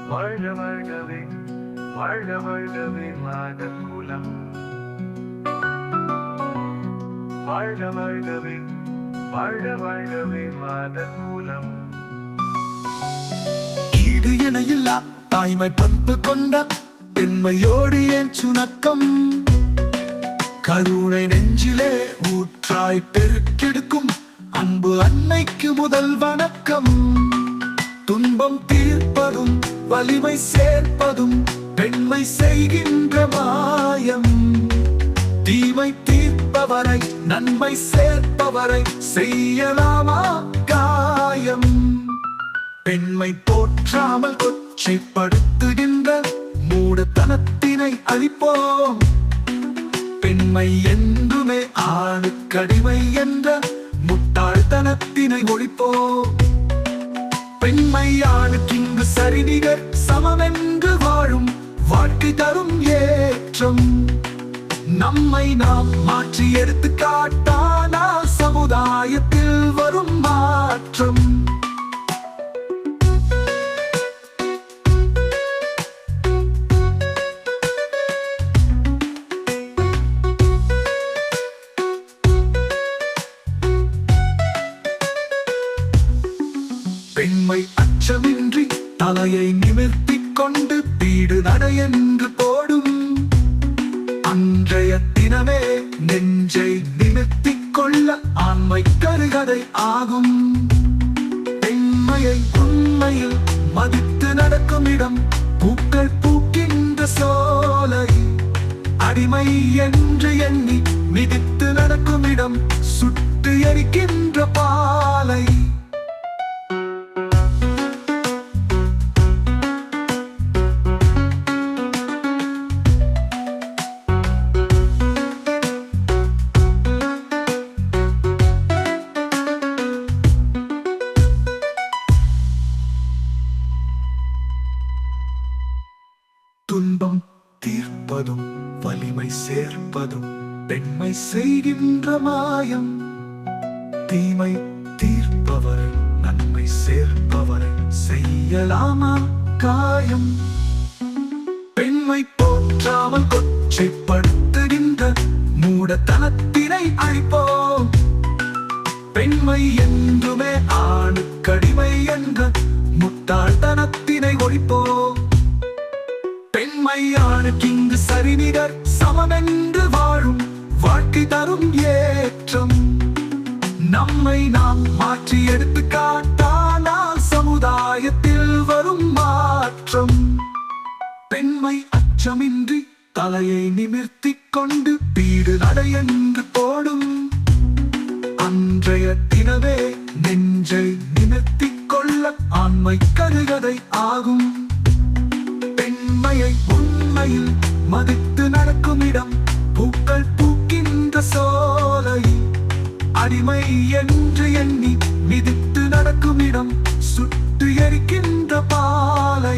வாழ்க வாழ்கவே வாழ்க வாழ்கவே மாதர் குலம் வாழ்க வாழ்கவே வாழ்க வாழ்கவே மாதர் குலம் ஈடு என இல்லா தாய்மை பண்பு கொண்ட பெண்மையோடு என் சுணக்கம் கருணை நெஞ்சிலே ஊற்றாய் பெருக்கெடுக்கும் அன்பு அன்னைக்கு முதல் வணக்கம் துன்பம் தீர்ப்பதும் வலிமை சேர்ப்பதும் பெண்மை செய்கின்ற மாயம் தீமை தீர்ப்பவரை நன்மை சேர்ப்பவரை செய்யலாமா காயம் பெண்மை போற்றாமல் கொச்சைப்படுத்துகின்ற மூடத்தனத்தினை அழிப்போம் பெண்மை என்றுமே ஆணுக்கடிமை என்ற முட்டாள்தனத்தினை ஒழிப்போம் பெண்மை ஆணுக்கு இங்கு சரிநிகர் சமமென்று வாழும் வாழ்க்கை தரும் ஏற்றம் நம்மை நாம் மாற்றி எடுத்து காட்டானா சமுதாயத்தில் வரும் மாற்றம் பெண்மை அச்சமின்றி தலையை நிமிர்த்திக் கொண்டு வீடு நட என்று போடும் அன்றைய தினமே நெஞ்சை நிமிர்த்திக் கொள்ள ஆண்மை கருகதை ஆகும் பெண்மையை உண்மையில் மதித்து நடக்கும் இடம் பூக்கள் பூக்கின்ற சோலை அடிமை என்று எண்ணி மிதித்து நடக்கும் இடம் சுட்டு எரிக்கின்ற பாலை துன்பம் தீர்ப்பதும் வலிமை சேர்ப்பதும் பெண்மை செய்கின்ற மாயம் தீமை தீர்ப்பவரை நன்மை சேர்ப்பவரை செய்யலாமா காயம் பெண்மை போற்றாமல் கொச்சைப்படுத்துகின்ற மூடத்தனத்தினை அழிப்போம் பெண்மை என்றுமே ஆணுக்கடிமை என்ற முட்டாள்தனத்தினை ஒழிப்போம் பெண்மை ஆணுக்கு இங்கு சரிநிகர் சமமென்று வாழும் வாழ்க்கை தரும் ஏற்றம் நம்மை நாம் மாற்றி எடுத்து காட்டானால் சமுதாயத்தில் வரும் மாற்றம் பெண்மை அச்சமின்றி தலையை நிமிர்த்திக் கொண்டு வீடு நட என்று போடும் அன்றைய தினமே நெஞ்சை நிமிர்த்திக் கொள்ள ஆண்மை கருகதை ஆகும் பெண்மையை உண்மையில் மதித்து நடக்கும் இடம் பூக்கள் பூக்கின்ற சோலை அடிமை என்று எண்ணி மிதித்து நடக்கும் இடம் சுட்டு எரிக்கின்ற பாலை